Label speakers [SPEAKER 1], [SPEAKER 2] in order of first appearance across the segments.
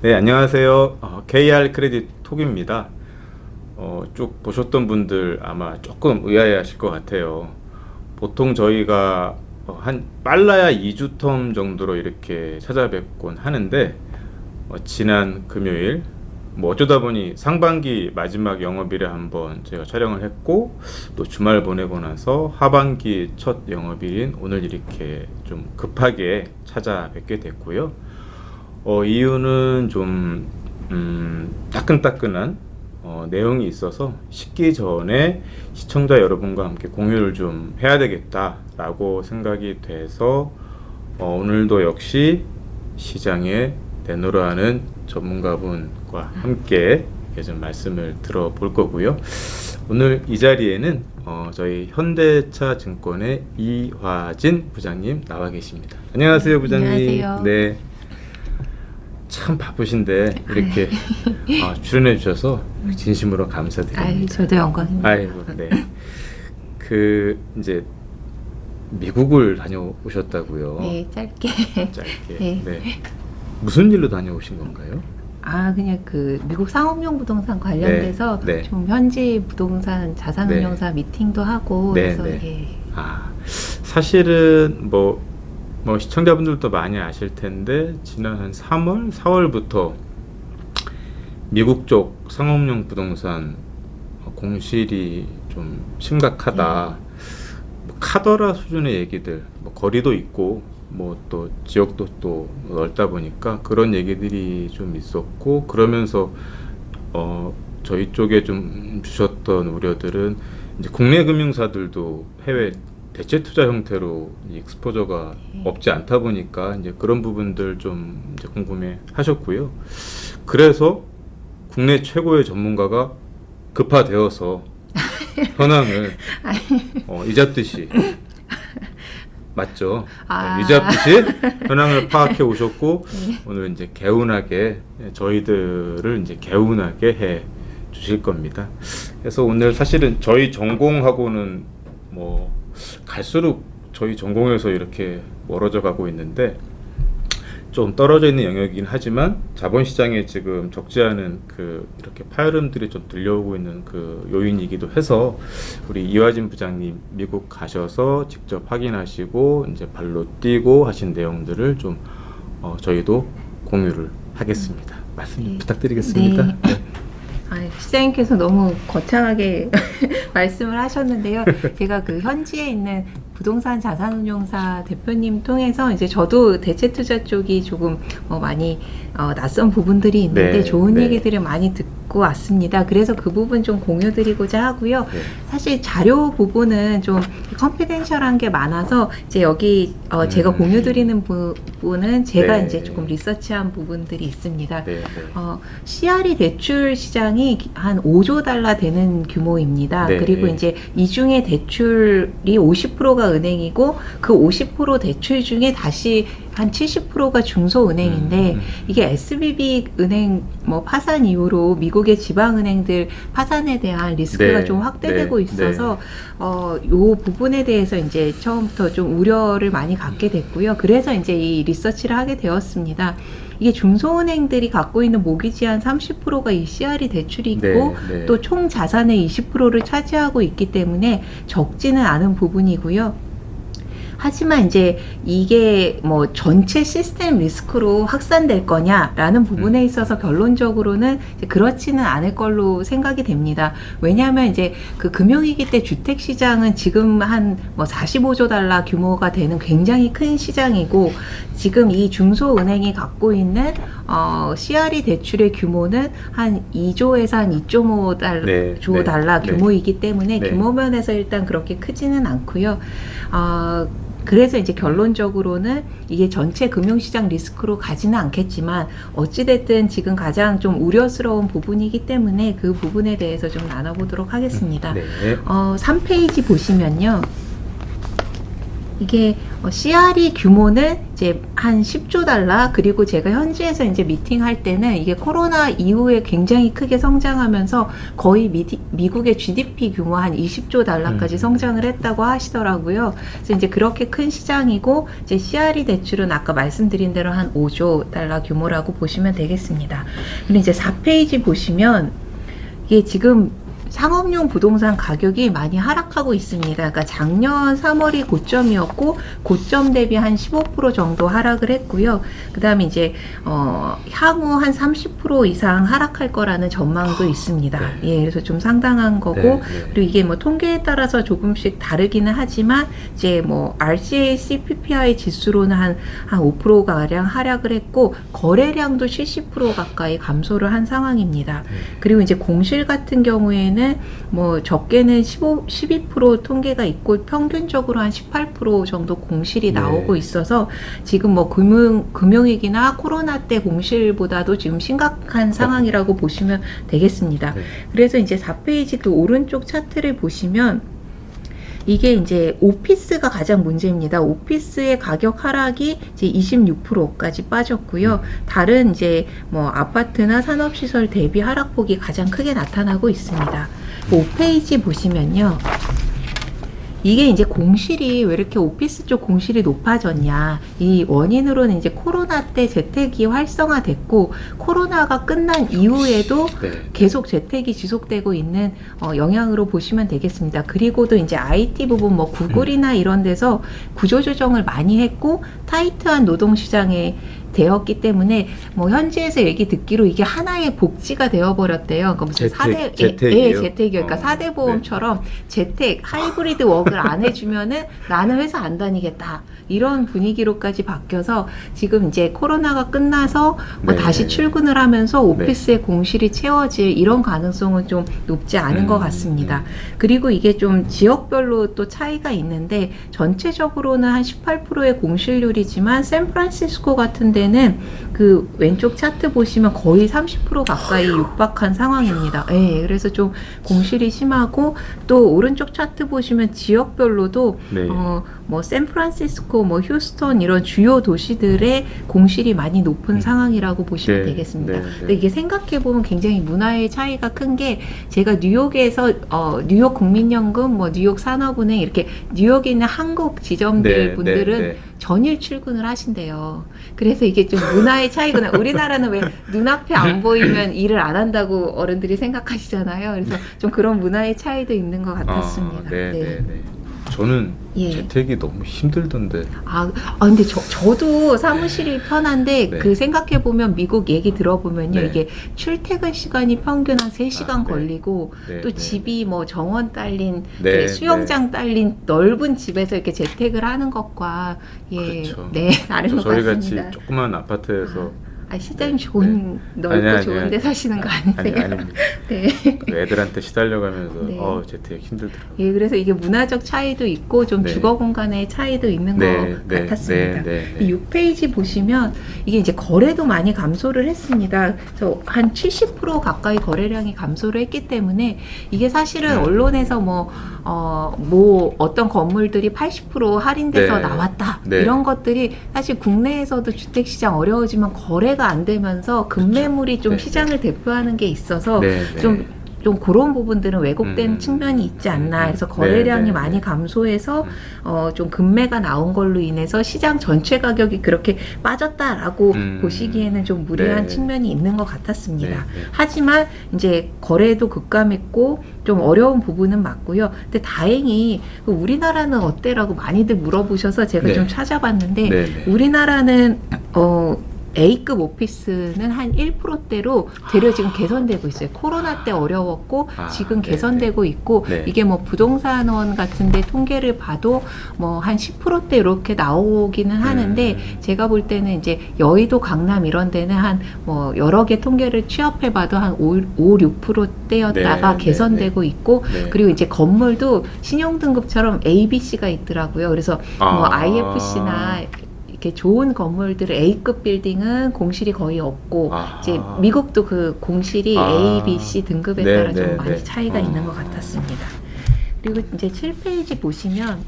[SPEAKER 1] 네, 안녕하세요. KR 크레딧 톡입니다. 쭉 보셨던 분들 아마 조금 의아해 하실 것 같아요. 보통 저희가 한 빨라야 2주 텀 정도로 이렇게 찾아뵙곤 하는데, 지난 금요일, 어쩌다 보니 상반기 마지막 영업일에 한번 제가 촬영을 했고, 또 주말 보내고 나서 하반기 첫 영업일인 오늘 이렇게 좀 급하게 찾아뵙게 됐고요. 이유는 좀 따끈따끈한 내용이 있어서 식기 전에 시청자 여러분과 함께 공유를 좀 해야 되겠다라고 생각이 돼서 오늘도 역시 시장에 내놓으라는 전문가분과 함께 좀 말씀을 들어볼 거고요. 오늘 이 자리에는 저희 현대차 증권의 이화진 부장님 나와 계십니다. 안녕하세요, 부장님.
[SPEAKER 2] 안녕하세요.
[SPEAKER 1] 네. 참 바쁘신데 이렇게 출연해 주셔서 진심으로 감사드립니다.
[SPEAKER 2] 저도 영광입니다.
[SPEAKER 1] 아이고, 네. 이제 미국을 다녀오셨다고요?
[SPEAKER 2] 네, 짧게.
[SPEAKER 1] 짧게.
[SPEAKER 2] 네.
[SPEAKER 1] 네. 무슨 일로 다녀오신 건가요?
[SPEAKER 2] 그냥 미국 상업용 부동산 관련돼서
[SPEAKER 1] 네, 네.
[SPEAKER 2] 좀 현지 부동산 자산운용사 미팅도 하고
[SPEAKER 1] 네,
[SPEAKER 2] 그래서
[SPEAKER 1] 네. 사실은 시청자분들도 많이 아실 텐데 지난 한 3월, 4월부터 미국 쪽 상업용 부동산 공실이 좀 심각하다. 카더라 수준의 얘기들, 거리도 있고 또 지역도 또 넓다 보니까 그런 얘기들이 좀 있었고, 그러면서 저희 쪽에 좀 주셨던 우려들은 이제 국내 금융사들도 해외 대체 투자 형태로 익스포저가 없지 않다 보니까 이제 그런 부분들 좀 이제 궁금해 하셨고요. 그래서 국내 최고의 전문가가 급파되어서 현황을 이잡듯이 맞죠? 이잡듯이 현황을 파악해 오셨고 오늘 이제 개운하게 저희들을 이제 개운하게 해 주실 겁니다. 그래서 오늘 사실은 저희 전공하고는 갈수록 저희 전공에서 이렇게 멀어져 가고 있는데 좀 떨어져 있는 영역이긴 하지만 자본시장에 지금 적지 않은 이렇게 파열음들이 좀 들려오고 있는 요인이기도 해서 우리 이화진 부장님 미국 가셔서 직접 확인하시고 이제 발로 뛰고 하신 내용들을 좀 저희도 공유를 하겠습니다. 말씀 부탁드리겠습니다.
[SPEAKER 2] 네. 시장님께서 너무 거창하게 말씀을 하셨는데요. 제가 현지에 있는 부동산 자산운용사 대표님 통해서 이제 저도 대체 투자 쪽이 조금 많이 낯선 부분들이 있는데 좋은 얘기들을 많이 듣고 왔습니다. 그래서 그 부분 좀 공유드리고자 하고요. 사실 자료 부분은 좀 컨피덴셜한 게 많아서 이제 여기 제가 공유드리는 부분은 제가 이제 조금 리서치한 부분들이 있습니다. CRE 대출 시장이 한 5조 달러 되는 규모입니다. 그리고 이제 이 중에 대출이 50%가 은행이고 그 50% 대출 중에 다시 한 70%가 중소은행인데 이게 SVB 은행 파산 이후로 미국의 지방은행들 파산에 대한 리스크가 좀 확대되고 있어서 요 부분에 대해서 이제 처음부터 좀 우려를 많이 갖게 됐고요. 그래서 이제 이 리서치를 하게 되었습니다. 이게 중소은행들이 갖고 있는 모기지 한 30%가 이 CRE 대출이 있고 또 총 자산의 20%를 차지하고 있기 때문에 적지는 않은 부분이고요. 하지만 이제 이게 전체 시스템 리스크로 확산될 거냐라는 부분에 있어서 결론적으로는 이제 그렇지는 않을 걸로 생각이 됩니다. 왜냐하면 이제 금융위기 때 주택 시장은 지금 한 45조 달러 규모가 되는 굉장히 큰 시장이고 지금 이 중소은행이 갖고 있는 CRE 대출의 규모는 한 2조에서 한 2.5 달러 규모이기 때문에 규모 면에서 일단 그렇게 크지는 않고요. 그래서 이제 결론적으로는 이게 전체 금융시장 리스크로 가지는 않겠지만 어찌됐든 지금 가장 좀 우려스러운 부분이기 때문에 그 부분에 대해서 좀 나눠보도록 하겠습니다. 3페이지 보시면요. 이게 CRE 규모는 이제 한 10조 달러, 그리고 제가 현지에서 이제 미팅할 때는 이게 코로나 이후에 굉장히 크게 성장하면서 거의 미국의 GDP 규모 한 20조 달러까지 성장을 했다고 하시더라고요. 그래서 이제 그렇게 큰 시장이고, 이제 CRE 대출은 아까 말씀드린 대로 한 5조 달러 규모라고 보시면 되겠습니다. 그리고 이제 4페이지 보시면 이게 지금 상업용 부동산 가격이 많이 하락하고 있습니다. 그러니까 작년 3월이 고점이었고, 고점 대비 한 15% 정도 하락을 했고요. 그 다음에 이제 향후 한 30% 이상 하락할 거라는 전망도 있습니다.
[SPEAKER 1] 네.
[SPEAKER 2] 예, 그래서 좀 상당한 거고,
[SPEAKER 1] 네, 네.
[SPEAKER 2] 그리고 이게 뭐 통계에 따라서 조금씩 다르기는 하지만, 이제 뭐 RCA CPPI 지수로는 한 5% 가량 하락을 했고, 거래량도 70% 가까이 감소를 한 상황입니다. 그리고 이제 공실 같은 경우에는 뭐 적게는 12% 통계가 있고, 평균적으로 한 18% 정도 공실이
[SPEAKER 1] 네.
[SPEAKER 2] 나오고 있어서 지금 뭐 금융위기나 코로나 때 공실보다도 지금 심각한 상황이라고 보시면 되겠습니다.
[SPEAKER 1] 네.
[SPEAKER 2] 그래서 이제 4페이지 또 오른쪽 차트를 보시면 이게 이제 오피스가 가장 문제입니다. 오피스의 가격 하락이 이제 26%까지 빠졌고요. 다른 이제 뭐 아파트나 산업시설 대비 하락폭이 가장 크게 나타나고 있습니다. 5페이지 보시면요. 이게 이제 공실이 왜 이렇게 오피스 쪽 공실이 높아졌냐. 이 원인으로는 이제 코로나 때 재택이 활성화됐고, 코로나가 끝난 이후에도
[SPEAKER 1] 네.
[SPEAKER 2] 계속 재택이 지속되고 있는 영향으로 보시면 되겠습니다. 그리고도 이제 IT 부분 뭐 구글이나 이런 데서 구조조정을 많이 했고, 타이트한 노동시장에 되었기 때문에 뭐 현지에서 얘기 듣기로 이게 하나의 복지가 되어버렸대요. 그러니까 무슨
[SPEAKER 1] 재택이요?
[SPEAKER 2] 재택이요. 그러니까 4대 보험처럼 재택, 하이브리드 워크를 안 해주면은 나는 회사 안 다니겠다. 이런 분위기로까지 바뀌어서 지금 이제 코로나가 끝나서 뭐
[SPEAKER 1] 네.
[SPEAKER 2] 다시 출근을 하면서 오피스의 공실이 채워질 이런 가능성은 좀 높지 않은 것 같습니다. 그리고 이게 좀 지역별로 또 차이가 있는데, 전체적으로는 한 18%의 공실률이지만 샌프란시스코 같은 데는 그 왼쪽 차트 보시면 거의 30% 가까이 육박한 상황입니다. 예, 그래서 좀 공실이 심하고, 또 오른쪽 차트 보시면 지역별로도
[SPEAKER 1] 네.
[SPEAKER 2] 뭐 샌프란시스코, 뭐 휴스턴 이런 주요 도시들의 공실이 많이 높은 상황이라고 보시면
[SPEAKER 1] 네,
[SPEAKER 2] 되겠습니다.
[SPEAKER 1] 네, 네.
[SPEAKER 2] 근데 이게 생각해 보면 굉장히 문화의 차이가 큰 게, 제가 뉴욕에서 뉴욕 국민연금, 뭐 뉴욕 산업은행 이렇게 뉴욕에 있는 한국 지점들
[SPEAKER 1] 네,
[SPEAKER 2] 분들은
[SPEAKER 1] 네, 네.
[SPEAKER 2] 전일 출근을 하신대요. 그래서 이게 좀 문화의 차이구나. 우리나라는 왜 눈앞에 안 보이면 일을 안 한다고 어른들이 생각하시잖아요. 그래서 좀 그런 문화의 차이도 있는 것 같았습니다.
[SPEAKER 1] 네, 네, 네. 저는
[SPEAKER 2] 예.
[SPEAKER 1] 재택이 너무 힘들던데.
[SPEAKER 2] 근데 저도 사무실이 편한데,
[SPEAKER 1] 네.
[SPEAKER 2] 그 생각해보면 미국 얘기 들어보면요.
[SPEAKER 1] 네.
[SPEAKER 2] 이게 출퇴근 시간이 평균 한 3시간
[SPEAKER 1] 네.
[SPEAKER 2] 걸리고,
[SPEAKER 1] 네,
[SPEAKER 2] 또
[SPEAKER 1] 네.
[SPEAKER 2] 집이 뭐 정원 딸린,
[SPEAKER 1] 네,
[SPEAKER 2] 수영장 딸린 넓은 집에서 이렇게 재택을 하는 것과, 예,
[SPEAKER 1] 그렇죠.
[SPEAKER 2] 네, 다른 것
[SPEAKER 1] 저희
[SPEAKER 2] 같습니다.
[SPEAKER 1] 같이 조그만 아파트에서
[SPEAKER 2] 시장님 좋은, 넓고
[SPEAKER 1] 아니,
[SPEAKER 2] 좋은
[SPEAKER 1] 아니,
[SPEAKER 2] 데 사시는 거 아니세요?
[SPEAKER 1] 아닙니다.
[SPEAKER 2] 네.
[SPEAKER 1] 그 애들한테 시달려가면서
[SPEAKER 2] 네.
[SPEAKER 1] 재택 힘들더라고요.
[SPEAKER 2] 예, 그래서 이게 문화적 차이도 있고, 좀
[SPEAKER 1] 네.
[SPEAKER 2] 주거 공간의 차이도 있는 것 같았습니다.
[SPEAKER 1] 네.
[SPEAKER 2] 이 6페이지 보시면 이게 이제 거래도 많이 감소를 했습니다. 그래서 한 70% 가까이 거래량이 감소를 했기 때문에, 이게 사실은 언론에서 뭐 어떤 건물들이 80% 할인돼서
[SPEAKER 1] 네.
[SPEAKER 2] 나왔다.
[SPEAKER 1] 네.
[SPEAKER 2] 이런 것들이 사실 국내에서도 주택시장 어려워지면 거래가 안 되면서 급매물이 좀
[SPEAKER 1] 네.
[SPEAKER 2] 시장을 대표하는 게 있어서
[SPEAKER 1] 네,
[SPEAKER 2] 좀 그런 부분들은 왜곡된 측면이 있지 않나. 그래서 거래량이 많이 감소해서 좀 급매가 나온 걸로 인해서 시장 전체 가격이 그렇게 빠졌다라고 보시기에는 좀 무리한
[SPEAKER 1] 네.
[SPEAKER 2] 측면이 있는 것 같았습니다.
[SPEAKER 1] 네.
[SPEAKER 2] 하지만 이제 거래도 급감했고 좀 어려운 부분은 맞고요. 근데 다행히 우리나라는 어때라고 많이들 물어보셔서 제가
[SPEAKER 1] 네.
[SPEAKER 2] 좀 찾아봤는데,
[SPEAKER 1] 네.
[SPEAKER 2] 우리나라는 A급 오피스는 한 1%대로 대략 지금 개선되고 있어요. 코로나 때 어려웠고 지금
[SPEAKER 1] 네,
[SPEAKER 2] 개선되고 있고,
[SPEAKER 1] 네.
[SPEAKER 2] 이게 뭐 부동산원 같은데 통계를 봐도 뭐 한 10%대 이렇게 나오기는 하는데, 제가 볼 때는 이제 여의도, 강남 이런 데는 한 뭐 여러 개 통계를 취합해봐도 한 5-6%대였다가
[SPEAKER 1] 네,
[SPEAKER 2] 개선되고 있고,
[SPEAKER 1] 네.
[SPEAKER 2] 그리고 이제 건물도 신용등급처럼 ABC가 있더라고요. 그래서 뭐 IFC나 이렇게 좋은 건물들을 A급 빌딩은 공실이 거의 없고, 이제 미국도 그 공실이 A, B, C 등급에
[SPEAKER 1] 네,
[SPEAKER 2] 따라 좀
[SPEAKER 1] 네,
[SPEAKER 2] 많이
[SPEAKER 1] 네.
[SPEAKER 2] 차이가 있는 것 같았습니다. 그리고 이제 7페이지 보시면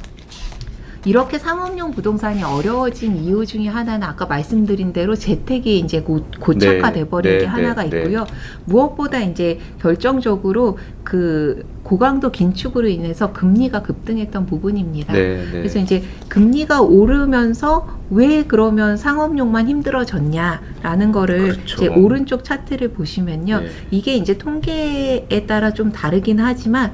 [SPEAKER 2] 이렇게 상업용 부동산이 어려워진 이유 중에 하나는 아까 말씀드린 대로 재택이 이제 고착화돼 버린
[SPEAKER 1] 네,
[SPEAKER 2] 게
[SPEAKER 1] 네,
[SPEAKER 2] 하나가
[SPEAKER 1] 네.
[SPEAKER 2] 있고요. 무엇보다 이제 결정적으로 그 고강도 긴축으로 인해서 금리가 급등했던 부분입니다.
[SPEAKER 1] 네, 네.
[SPEAKER 2] 그래서 이제 금리가 오르면서 왜 그러면 상업용만 힘들어졌냐라는 거를
[SPEAKER 1] 그렇죠.
[SPEAKER 2] 이제 오른쪽 차트를 보시면요.
[SPEAKER 1] 네.
[SPEAKER 2] 이게 이제 통계에 따라 좀 다르긴 하지만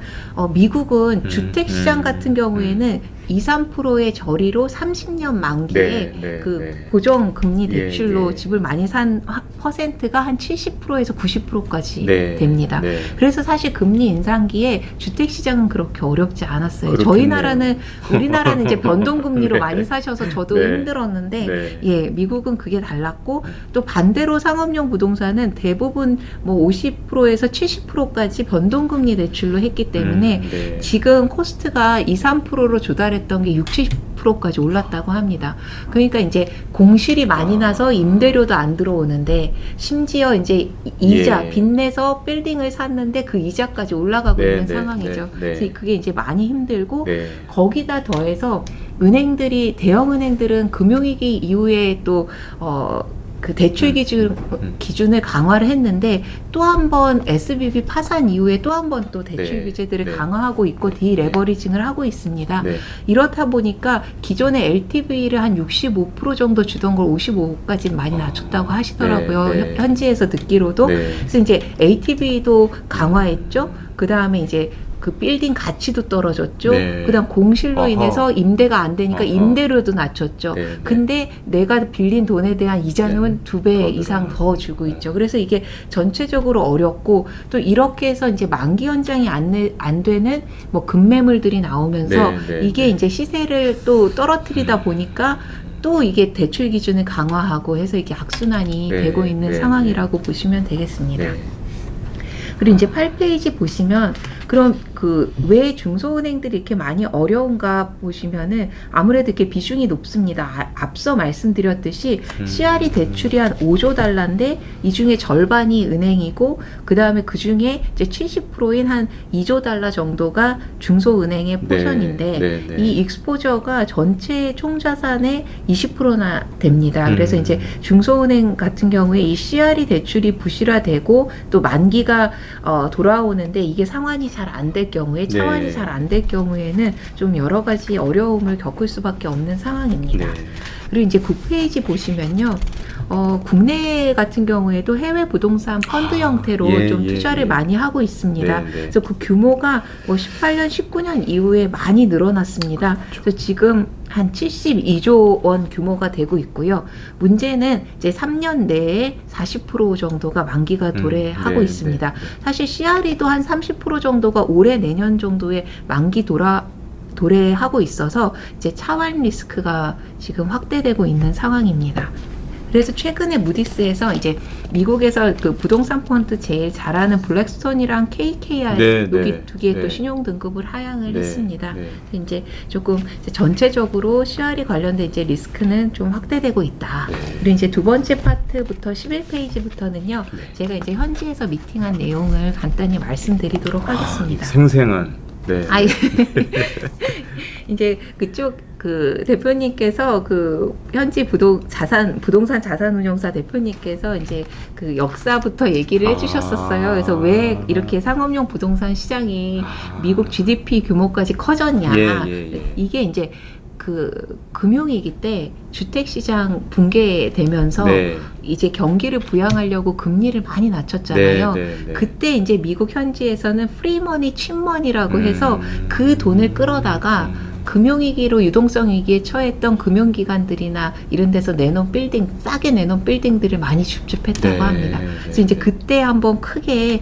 [SPEAKER 2] 미국은 주택 시장 같은 경우에는 2, 3%의 저리로 30년 만기에
[SPEAKER 1] 네, 네,
[SPEAKER 2] 그
[SPEAKER 1] 네.
[SPEAKER 2] 고정 금리
[SPEAKER 1] 예,
[SPEAKER 2] 대출로
[SPEAKER 1] 예.
[SPEAKER 2] 집을 많이 산 퍼센트가 한 70%에서 90%까지
[SPEAKER 1] 네,
[SPEAKER 2] 됩니다.
[SPEAKER 1] 네.
[SPEAKER 2] 그래서 사실 금리 인상기에 주택 시장은 그렇게 어렵지 않았어요. 저희
[SPEAKER 1] 그렇겠네요.
[SPEAKER 2] 우리나라는 이제 변동금리로
[SPEAKER 1] 네.
[SPEAKER 2] 많이 사셔서 저도
[SPEAKER 1] 네.
[SPEAKER 2] 힘들었는데
[SPEAKER 1] 네.
[SPEAKER 2] 예, 미국은 그게 달랐고 또 반대로 상업용 부동산은 대부분 뭐 50%에서 70%까지 변동금리 대출로 했기 때문에
[SPEAKER 1] 네.
[SPEAKER 2] 지금 코스트가 2, 3%로 조달했던 게 60%까지 올랐다고 합니다. 그러니까 이제 공실이 많이 나서 임대료도 안 들어오는데 심지어 이제 이자
[SPEAKER 1] 예.
[SPEAKER 2] 빚내서 빌딩을 샀는데 그 이자까지 올라가고
[SPEAKER 1] 네,
[SPEAKER 2] 있는
[SPEAKER 1] 네,
[SPEAKER 2] 상황이죠.
[SPEAKER 1] 네, 네.
[SPEAKER 2] 그래서 그게 이제 많이 힘들고
[SPEAKER 1] 네.
[SPEAKER 2] 거기다 더해서 은행들이 대형 은행들은 금융위기 이후에 또 그 대출 기준을 강화를 했는데 또 한 번 SVB 파산 이후에 또 한 번 또 대출
[SPEAKER 1] 네,
[SPEAKER 2] 규제들을
[SPEAKER 1] 네.
[SPEAKER 2] 강화하고 있고 디레버리징을 하고 있습니다.
[SPEAKER 1] 네.
[SPEAKER 2] 이렇다 보니까 기존의 LTV를 한 65% 정도 주던 걸 55까지 많이 낮췄다고 하시더라고요.
[SPEAKER 1] 네, 네.
[SPEAKER 2] 현지에서 듣기로도.
[SPEAKER 1] 네.
[SPEAKER 2] 그래서 이제 ATV도 강화했죠. 그 다음에 이제 그 빌딩 가치도 떨어졌죠.
[SPEAKER 1] 네.
[SPEAKER 2] 그다음 공실로
[SPEAKER 1] 어허.
[SPEAKER 2] 인해서 임대가 안 되니까
[SPEAKER 1] 어허.
[SPEAKER 2] 임대료도 낮췄죠.
[SPEAKER 1] 네, 네.
[SPEAKER 2] 근데 내가 빌린 돈에 대한 이자는
[SPEAKER 1] 네.
[SPEAKER 2] 2배
[SPEAKER 1] 더
[SPEAKER 2] 이상
[SPEAKER 1] 늘어나죠.
[SPEAKER 2] 더 주고 있죠. 그래서 이게 전체적으로 어렵고 또 이렇게 해서 이제 만기 연장이 안 되는 뭐 급매물들이 나오면서
[SPEAKER 1] 네, 네,
[SPEAKER 2] 이게
[SPEAKER 1] 네.
[SPEAKER 2] 이제 시세를 또 떨어뜨리다 보니까 또 이게 대출 기준을 강화하고 해서 이게 악순환이
[SPEAKER 1] 네,
[SPEAKER 2] 되고 있는
[SPEAKER 1] 네,
[SPEAKER 2] 상황이라고 보시면 되겠습니다.
[SPEAKER 1] 네.
[SPEAKER 2] 그리고 이제 8페이지 보시면 그럼 그 왜 중소은행들이 이렇게 많이 어려운가 보시면은 아무래도 이렇게 비중이 높습니다. 앞서 말씀드렸듯이 CRE 대출이 한 5조 달러인데 이 중에 절반이 은행이고 그 다음에 그 중에 이제 70%인 한 2조 달러 정도가 중소은행의 포션인데
[SPEAKER 1] 네, 네.
[SPEAKER 2] 이 익스포저가 전체 총자산의 20%나 됩니다. 그래서 이제 중소은행 같은 경우에 이 CRE 대출이 부실화되고 또 만기가 돌아오는데 이게 상환이 잘 안 될 경우에 차환이
[SPEAKER 1] 네.
[SPEAKER 2] 잘 안 될 경우에는 좀 여러 가지 어려움을 겪을 수밖에 없는 상황입니다.
[SPEAKER 1] 네.
[SPEAKER 2] 그리고 이제 9페이지 보시면요. 국내 같은 경우에도 해외 부동산 펀드 형태로
[SPEAKER 1] 예,
[SPEAKER 2] 좀
[SPEAKER 1] 예,
[SPEAKER 2] 투자를
[SPEAKER 1] 예.
[SPEAKER 2] 많이 하고 있습니다.
[SPEAKER 1] 네, 네.
[SPEAKER 2] 그래서 그 규모가 뭐 18년, 19년 이후에 많이 늘어났습니다.
[SPEAKER 1] 그렇죠.
[SPEAKER 2] 그래서 지금 한 72조 원 규모가 되고 있고요. 문제는 이제 3년 내에 40% 정도가 만기가 도래하고
[SPEAKER 1] 네,
[SPEAKER 2] 있습니다.
[SPEAKER 1] 네, 네.
[SPEAKER 2] 사실 CRE도 한 30% 정도가 올해 내년 정도에 만기 도래하고 있어서 이제 차환 리스크가 지금 확대되고 있는 상황입니다. 그래서 최근에 무디스에서 이제 미국에서 그 부동산 펀드 제일 잘하는 블랙스톤이랑 KKR
[SPEAKER 1] 네,
[SPEAKER 2] 여기
[SPEAKER 1] 네,
[SPEAKER 2] 두 개의
[SPEAKER 1] 네.
[SPEAKER 2] 또 신용 등급을 하향을
[SPEAKER 1] 네,
[SPEAKER 2] 했습니다.
[SPEAKER 1] 네.
[SPEAKER 2] 그래서 이제 조금 이제 전체적으로 CRE 관련된 이제 리스크는 좀 확대되고 있다.
[SPEAKER 1] 네.
[SPEAKER 2] 그리고 이제 두 번째 파트부터 11페이지부터는요.
[SPEAKER 1] 네.
[SPEAKER 2] 제가 이제 현지에서 미팅한 내용을 간단히 말씀드리도록 하겠습니다.
[SPEAKER 1] 생생한. 네.
[SPEAKER 2] 아, 이제 그쪽 그 대표님께서 그 현지 부동산 자산운용사 대표님께서 이제 그 역사부터 얘기를 해주셨었어요. 그래서 왜 이렇게 상업용 부동산 시장이 미국 GDP 규모까지 커졌냐.
[SPEAKER 1] 예.
[SPEAKER 2] 이게 이제 그 금융위기 때 주택시장 붕괴되면서
[SPEAKER 1] 네.
[SPEAKER 2] 이제 경기를 부양하려고 금리를 많이 낮췄잖아요.
[SPEAKER 1] 네.
[SPEAKER 2] 그때 이제 미국 현지에서는 프리머니, 칩머니라고 해서 그 돈을 끌어다가 금융위기로 유동성위기에 처했던 금융기관들이나 이런 데서 내놓은 빌딩, 싸게 내놓은 빌딩들을 많이 줍줍했다고
[SPEAKER 1] 네,
[SPEAKER 2] 합니다. 그래서 이제 그때 한번 크게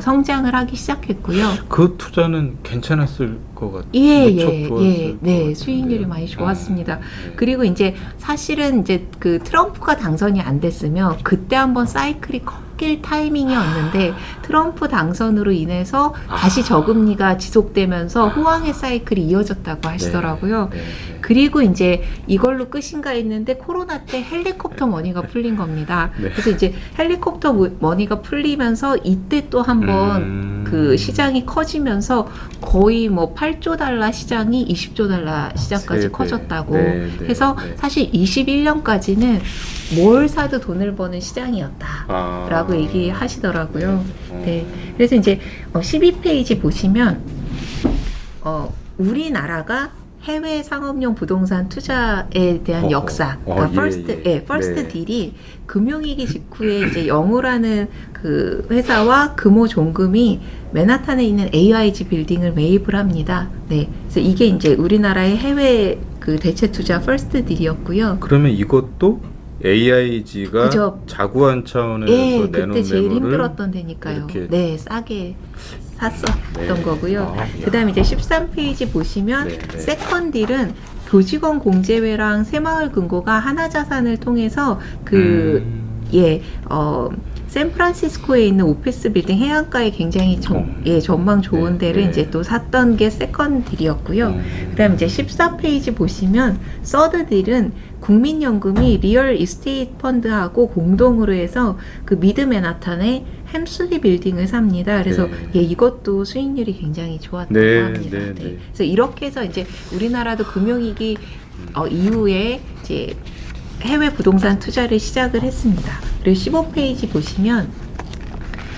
[SPEAKER 2] 성장을 하기 시작했고요.
[SPEAKER 1] 그 투자는 괜찮았을 것 같아요.
[SPEAKER 2] 네, 수익률이 많이 좋았습니다.
[SPEAKER 1] 네.
[SPEAKER 2] 그리고 이제 사실은 이제 그 트럼프가 당선이 안 됐으면 그때 한번 사이클이 꺾일 타이밍이었는데 트럼프 당선으로 인해서 다시 저금리가 지속되면서 호황의 사이클이 이어졌다고 하시더라고요.
[SPEAKER 1] 네.
[SPEAKER 2] 그리고 이제 이걸로 끝인가 했는데 코로나 때 헬리콥터 머니가 풀린 겁니다.
[SPEAKER 1] 네.
[SPEAKER 2] 그래서 이제 헬리콥터 머니가 풀리면서 이때 또 한번 그 시장이 커지면서 거의 뭐 8조 달러 시장이 20조 달러 시장까지
[SPEAKER 1] 세배.
[SPEAKER 2] 커졌다고
[SPEAKER 1] 네, 네,
[SPEAKER 2] 해서
[SPEAKER 1] 네.
[SPEAKER 2] 사실 21년까지는 뭘 사도 돈을 버는 시장이었다. 라고 얘기하시더라고요. 네. 그래서 이제 12페이지 보시면 우리나라가 해외 상업용 부동산 투자에 대한 역사, 그러니까 퍼스트 딜이 금융위기 직후에 이제 영우라는 그 회사와 금호 종금이 맨하탄에 있는 AIG 빌딩을 매입을 합니다. 네, 그래서 이게 이제 우리나라의 해외 그 대체 투자 퍼스트 딜이었고요.
[SPEAKER 1] 그러면 이것도 AIG가
[SPEAKER 2] 그죠.
[SPEAKER 1] 자구한 차원에서
[SPEAKER 2] 예,
[SPEAKER 1] 내놓은
[SPEAKER 2] 그때 제일
[SPEAKER 1] 매물을
[SPEAKER 2] 힘들었던 데니까요.
[SPEAKER 1] 이렇게.
[SPEAKER 2] 네, 싸게 샀었던
[SPEAKER 1] 네.
[SPEAKER 2] 거고요.
[SPEAKER 1] 아,
[SPEAKER 2] 그 다음에 이제 13페이지 보시면
[SPEAKER 1] 네, 네.
[SPEAKER 2] 세컨 딜은 교직원 공제회랑 새마을금고가 하나자산을 통해서 샌프란시스코에 있는 오피스 빌딩 해안가에 굉장히 전망 좋은
[SPEAKER 1] 네,
[SPEAKER 2] 데를
[SPEAKER 1] 네.
[SPEAKER 2] 이제 또 샀던 게 세컨 딜이었고요. 그다음 이제 14페이지 보시면 서드 딜은 국민연금이 리얼 이스테이트 펀드하고 공동으로 해서 그 미드 맨하탄에 햄슬리 빌딩을 삽니다. 그래서
[SPEAKER 1] 네.
[SPEAKER 2] 이것도 수익률이 굉장히 좋았다고
[SPEAKER 1] 네,
[SPEAKER 2] 합니다.
[SPEAKER 1] 네,
[SPEAKER 2] 네.
[SPEAKER 1] 네.
[SPEAKER 2] 그래서 이렇게 해서 이제 우리나라도 금융위기 이후에 이제 해외 부동산 투자를 시작을 했습니다. 그리고 15페이지 보시면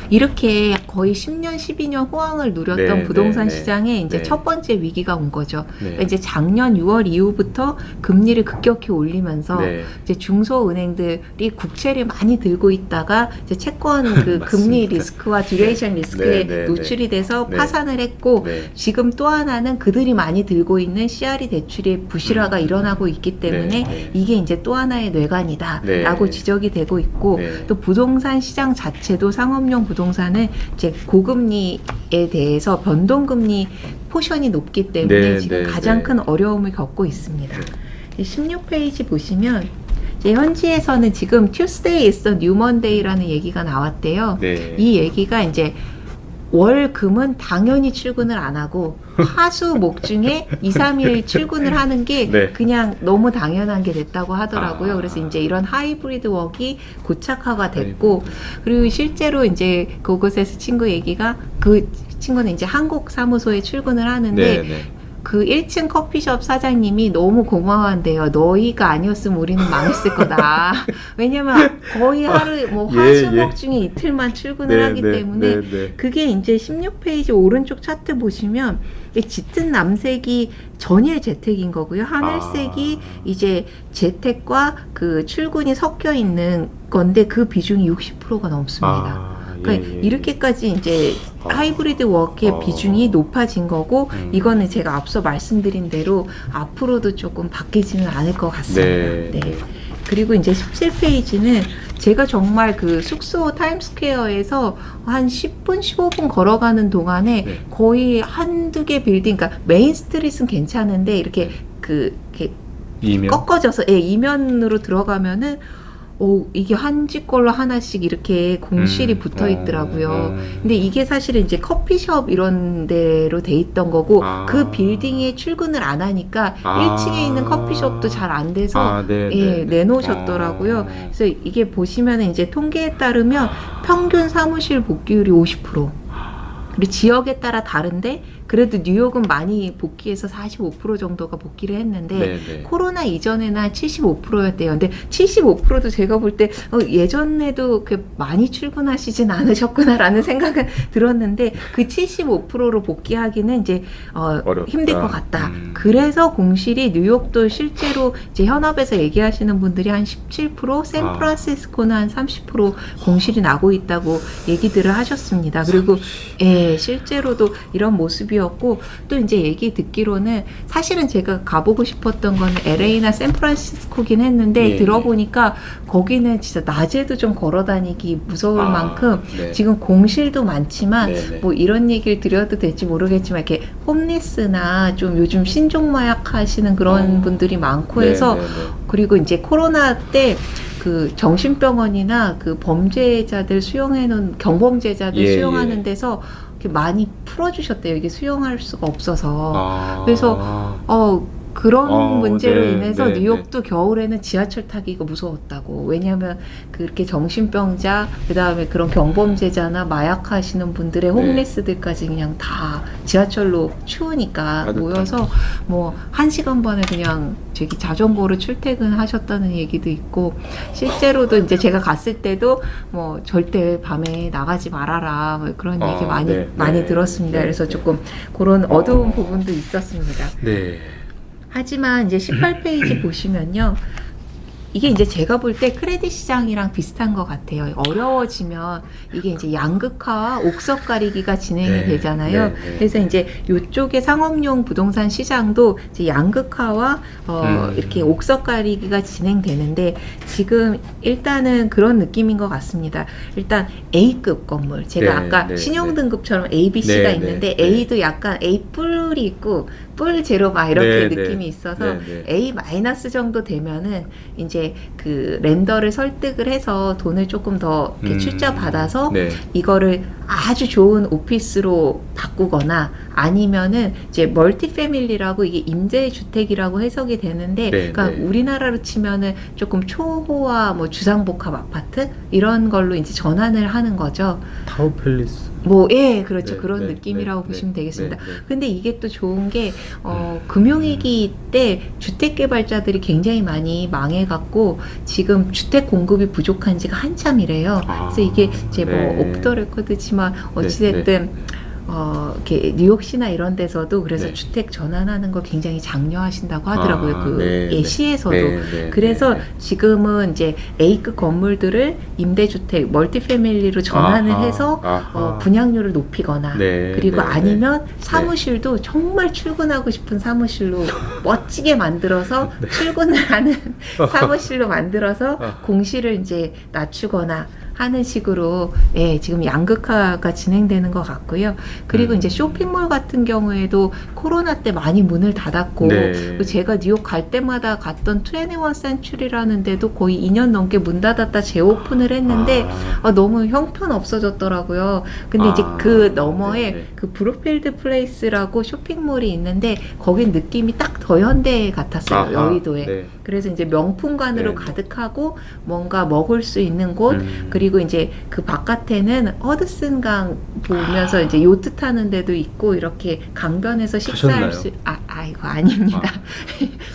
[SPEAKER 2] 이렇게 거의 10년, 12년 호황을 누렸던
[SPEAKER 1] 네,
[SPEAKER 2] 부동산
[SPEAKER 1] 네,
[SPEAKER 2] 시장에 이제
[SPEAKER 1] 네.
[SPEAKER 2] 첫 번째 위기가 온 거죠.
[SPEAKER 1] 네.
[SPEAKER 2] 그러니까 이제 작년 6월 이후부터 금리를 급격히 올리면서
[SPEAKER 1] 네.
[SPEAKER 2] 이제 중소은행들이 국채를 많이 들고 있다가 이제 채권 그 금리 리스크와 듀레이션 리스크에
[SPEAKER 1] 네, 네,
[SPEAKER 2] 노출이 돼서
[SPEAKER 1] 네.
[SPEAKER 2] 파산을 했고
[SPEAKER 1] 네.
[SPEAKER 2] 지금 또 하나는 그들이 많이 들고 있는 CRE 대출의 부실화가 일어나고 있기 때문에
[SPEAKER 1] 네, 네.
[SPEAKER 2] 이게 이제 또 하나의 뇌관이다라고
[SPEAKER 1] 네.
[SPEAKER 2] 지적이 되고 있고
[SPEAKER 1] 네.
[SPEAKER 2] 또 부동산 시장 자체도 상업용 부동산은 이제 고금리에 대해서 변동금리 포션이 높기 때문에
[SPEAKER 1] 네,
[SPEAKER 2] 지금
[SPEAKER 1] 네,
[SPEAKER 2] 가장
[SPEAKER 1] 네.
[SPEAKER 2] 큰 어려움을 겪고 있습니다. 16페이지 보시면 이제 현지에서는 지금 Tuesday is the New Monday라는 얘기가 나왔대요.
[SPEAKER 1] 네.
[SPEAKER 2] 이 얘기가 이제 월금은 당연히 출근을 안 하고 화수 목 중에 2, 3일 출근을 하는 게
[SPEAKER 1] 네.
[SPEAKER 2] 그냥 너무 당연한 게 됐다고 하더라고요.
[SPEAKER 1] 아.
[SPEAKER 2] 그래서 이제 이런 하이브리드 웍이 고착화가 됐고 그리고 실제로 이제 그곳에서 친구 얘기가 그 친구는 이제 한국 사무소에 출근을 하는데
[SPEAKER 1] 네, 네.
[SPEAKER 2] 그 1층 커피숍 사장님이 너무 고마워한대요. 너희가 아니었으면 우리는 망했을 거다. 왜냐면 거의 하루 뭐 화수목 중에 이틀만 출근을
[SPEAKER 1] 네,
[SPEAKER 2] 하기
[SPEAKER 1] 네,
[SPEAKER 2] 때문에
[SPEAKER 1] 네, 네.
[SPEAKER 2] 그게 이제 16페이지 오른쪽 차트 보시면 이 짙은 남색이 전일 재택인 거고요. 하늘색이 이제 재택과 그 출근이 섞여 있는 건데 그 비중이 60%가 넘습니다. 그러니까 이렇게까지 이제 하이브리드 워크의 비중이 높아진 거고 이거는 제가 앞서 말씀드린 대로 앞으로도 조금 바뀌지는 않을 것 같습니다. 네. 그리고 이제 17페이지는 제가 정말 그 숙소 타임스퀘어에서 한 10분, 15분 걸어가는 동안에
[SPEAKER 1] 네.
[SPEAKER 2] 거의 한두 개 빌딩, 그러니까 메인 스트릿은 괜찮은데 이렇게 이렇게
[SPEAKER 1] 이면?
[SPEAKER 2] 꺾어져서 이면으로 들어가면은 이게 한 집 걸로 하나씩 이렇게 공실이 붙어 있더라고요. 근데 이게 사실은 이제 커피숍 이런 데로 돼 있던 거고 그 빌딩에 출근을 안 하니까 1층에 있는 커피숍도 잘 안 돼서 내놓으셨더라고요. 그래서 이게 보시면은 이제 통계에 따르면 평균 사무실 복귀율이 50%. 그리고 지역에 따라 다른데 그래도 뉴욕은 많이 복귀해서 45% 정도가 복귀를 했는데
[SPEAKER 1] 네네.
[SPEAKER 2] 코로나 이전에는 한 75%였대요. 근데 75%도 제가 볼 때 예전에도 그 많이 출근하시진 않으셨구나라는 생각은 들었는데 그 75%로 복귀하기는 이제 힘들 것 같다. 그래서 공실이 뉴욕도 실제로 이제 현업에서 얘기하시는 분들이 한 17%, 샌프란시스코는 한 30% 공실이 나고 있다고 얘기들을 하셨습니다. 그리고 실제로도 이런 모습이었고 또 이제 얘기 듣기로는 사실은 제가 가보고 싶었던 건 LA나 샌프란시스코긴 했는데 들어보니까 거기는 진짜 낮에도 좀 걸어다니기 무서울 만큼 지금 공실도 많지만 뭐 이런 얘기를 드려도 될지 모르겠지만 이렇게 홈리스나 좀 요즘 신종마약 하시는 그런 분들이 많고 해서 그리고 이제 코로나 때 그 정신병원이나 그 범죄자들 수용해놓은 경범죄자들
[SPEAKER 1] 예,
[SPEAKER 2] 수용하는
[SPEAKER 1] 예.
[SPEAKER 2] 데서 이렇게 많이 풀어주셨대요. 이게 수용할 수가 없어서.
[SPEAKER 1] 아.
[SPEAKER 2] 그래서 그런 문제로
[SPEAKER 1] 네,
[SPEAKER 2] 인해서
[SPEAKER 1] 네,
[SPEAKER 2] 뉴욕도 겨울에는 지하철 타기가 무서웠다고. 왜냐하면 그렇게 정신병자, 그 다음에 그런 경범죄자나 마약 하시는 분들의
[SPEAKER 1] 네.
[SPEAKER 2] 홈리스들까지 그냥 다 지하철로 추우니까
[SPEAKER 1] 따뜻하게.
[SPEAKER 2] 모여서 뭐 1시간 반에 그냥 저기 자전거로 출퇴근하셨다는 얘기도 있고, 실제로도 이제 제가 갔을 때도 뭐 절대 밤에 나가지 말아라 뭐 그런 얘기 많이
[SPEAKER 1] 네.
[SPEAKER 2] 들었습니다.
[SPEAKER 1] 네,
[SPEAKER 2] 그래서
[SPEAKER 1] 네.
[SPEAKER 2] 조금 그런 어두운 부분도 있었습니다.
[SPEAKER 1] 네.
[SPEAKER 2] 하지만 이제 18페이지 보시면요. 이게 이제 제가 볼 때 크레딧 시장이랑 비슷한 것 같아요. 어려워지면 이게 이제 양극화와 옥석 가리기가 진행이
[SPEAKER 1] 네,
[SPEAKER 2] 되잖아요.
[SPEAKER 1] 네, 네.
[SPEAKER 2] 그래서 이제 이쪽의 상업용 부동산 시장도 이제 양극화와 이렇게 옥석 가리기가 진행되는데, 지금 일단은 그런 느낌인 것 같습니다. 일단 A급 건물, 제가
[SPEAKER 1] 네,
[SPEAKER 2] 아까
[SPEAKER 1] 네,
[SPEAKER 2] 신용등급처럼 A, B, C가
[SPEAKER 1] 네,
[SPEAKER 2] 있는데
[SPEAKER 1] 네,
[SPEAKER 2] A도 약간 A 뿔이 있고 뿔 제로 막 이렇게
[SPEAKER 1] 네,
[SPEAKER 2] 느낌이
[SPEAKER 1] 네.
[SPEAKER 2] 있어서
[SPEAKER 1] 네, 네.
[SPEAKER 2] A 마이너스 정도 되면은 이제 그 렌더를 설득을 해서 돈을 조금 더 이렇게 출자 받아서
[SPEAKER 1] 네.
[SPEAKER 2] 이거를 아주 좋은 오피스로 바꾸거나, 아니면은 이제 멀티패밀리라고 이게 임대주택이라고 해석이 되는데,
[SPEAKER 1] 네,
[SPEAKER 2] 그러니까
[SPEAKER 1] 네.
[SPEAKER 2] 우리나라로 치면은 조금 초호화 뭐 주상복합 아파트 이런 걸로 이제 전환을 하는 거죠.
[SPEAKER 1] 타워 팰리스.
[SPEAKER 2] 뭐, 예, 그렇죠.
[SPEAKER 1] 네,
[SPEAKER 2] 그런
[SPEAKER 1] 네,
[SPEAKER 2] 느낌이라고
[SPEAKER 1] 네,
[SPEAKER 2] 보시면
[SPEAKER 1] 네,
[SPEAKER 2] 되겠습니다.
[SPEAKER 1] 네, 네.
[SPEAKER 2] 근데 이게 또 좋은 게, 금융위기 때 주택개발자들이 굉장히 많이 망해갖고, 지금 주택 공급이 부족한 지가 한참이래요. 그래서 이게 이제 뭐,
[SPEAKER 1] 네.
[SPEAKER 2] 오프 더 레코드지만, 어찌됐든, 이렇게 뉴욕시나 이런 데서도 그래서
[SPEAKER 1] 네.
[SPEAKER 2] 주택 전환하는 걸 굉장히 장려하신다고 하더라고요.
[SPEAKER 1] 네, 네.
[SPEAKER 2] 시에서도.
[SPEAKER 1] 네, 네,
[SPEAKER 2] 그래서
[SPEAKER 1] 네, 네.
[SPEAKER 2] 지금은 이제 A급 건물들을 임대주택, 멀티패밀리로 전환을
[SPEAKER 1] 아하,
[SPEAKER 2] 해서
[SPEAKER 1] 아하.
[SPEAKER 2] 분양료를 높이거나,
[SPEAKER 1] 네,
[SPEAKER 2] 그리고
[SPEAKER 1] 네,
[SPEAKER 2] 아니면 사무실도 정말 출근하고 싶은 사무실로 멋지게 만들어서 출근을 하는 사무실로 만들어서 공시를 이제 낮추거나 하는 식으로, 예, 지금 양극화가 진행되는 것 같고요. 그리고 이제 쇼핑몰 같은 경우에도 코로나 때 많이 문을 닫았고,
[SPEAKER 1] 네.
[SPEAKER 2] 제가 뉴욕 갈 때마다 갔던 21 센츄리라는 데도 거의 2년 넘게 문 닫았다 재오픈을 했는데 너무 형편 없어졌더라고요. 근데 이제 그 너머에
[SPEAKER 1] 네.
[SPEAKER 2] 그 브룩필드 플레이스라고 쇼핑몰이 있는데 거긴 느낌이 딱 더 현대 같았어요.
[SPEAKER 1] 아하,
[SPEAKER 2] 여의도에.
[SPEAKER 1] 네.
[SPEAKER 2] 그래서 이제 명품관으로
[SPEAKER 1] 네.
[SPEAKER 2] 가득하고 뭔가 먹을 수 있는 곳, 그리고 이제 그 바깥에는 허드슨강 보면서 이제 요트 타는 데도 있고, 이렇게 강변에서 식사할
[SPEAKER 1] 타셨나요?
[SPEAKER 2] 수, 이거 아닙니다.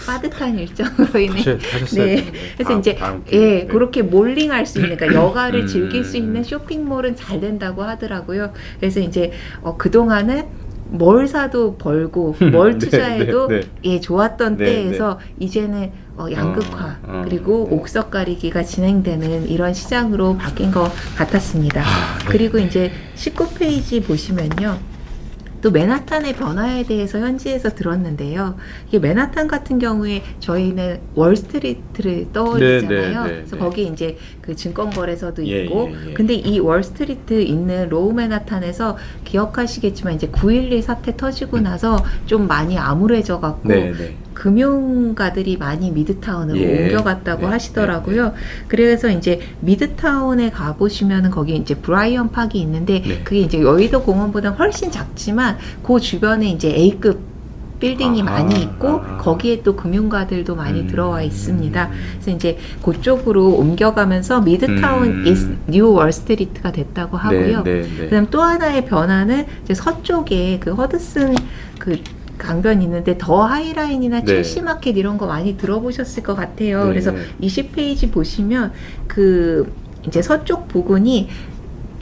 [SPEAKER 2] 빠듯한 일정으로 인해.
[SPEAKER 1] 하셨어요.
[SPEAKER 2] 네. 그래서 이제 예, 그렇게 몰링할 수 있는, 그러니까 여가를 즐길 수 있는 쇼핑몰은 잘 된다고 하더라고요. 그래서 이제 그동안은 뭘 사도 벌고 뭘 투자해도
[SPEAKER 1] 네.
[SPEAKER 2] 예, 좋았던
[SPEAKER 1] 네,
[SPEAKER 2] 때에서 이제는 양극화 그리고 옥석 가리기가 진행되는 이런 시장으로 바뀐 것 같았습니다.
[SPEAKER 1] 네.
[SPEAKER 2] 그리고 이제 19페이지 보시면요. 또 맨하탄의 변화에 대해서 현지에서 들었는데요. 이게 맨하탄 같은 경우에 저희는 월스트리트를 떠올리잖아요.
[SPEAKER 1] 네,
[SPEAKER 2] 그래서 거기 이제 그 증권거래소도
[SPEAKER 1] 예,
[SPEAKER 2] 있고,
[SPEAKER 1] 예, 예.
[SPEAKER 2] 근데 이 월스트리트 있는 로우 맨하탄에서 기억하시겠지만 이제 9.11 사태 터지고 나서 좀 많이 암울해져 갖고
[SPEAKER 1] 네, 네.
[SPEAKER 2] 금융가들이 많이 미드타운으로
[SPEAKER 1] 예.
[SPEAKER 2] 옮겨갔다고
[SPEAKER 1] 네,
[SPEAKER 2] 하시더라고요. 그래서 이제 미드타운에 가보시면은 거기 이제 브라이언 팍이 있는데
[SPEAKER 1] 네.
[SPEAKER 2] 그게 이제 여의도 공원보다 훨씬 작지만 그 주변에 이제 A급 빌딩이
[SPEAKER 1] 아하,
[SPEAKER 2] 많이 있고
[SPEAKER 1] 아하.
[SPEAKER 2] 거기에 또 금융가들도 많이 들어와 있습니다. 그래서 이제 그쪽으로 옮겨가면서 미드타운 is 뉴 월스트리트가 됐다고 하고요.
[SPEAKER 1] 네, 네, 네.
[SPEAKER 2] 그다음 또 하나의 변화는 이제 서쪽에 그 허드슨 그 강변이 있는데 더 하이라인이나
[SPEAKER 1] 네.
[SPEAKER 2] 첼시 마켓 이런 거 많이 들어보셨을 것 같아요.
[SPEAKER 1] 네.
[SPEAKER 2] 그래서 20페이지 보시면 그 이제 서쪽 부근이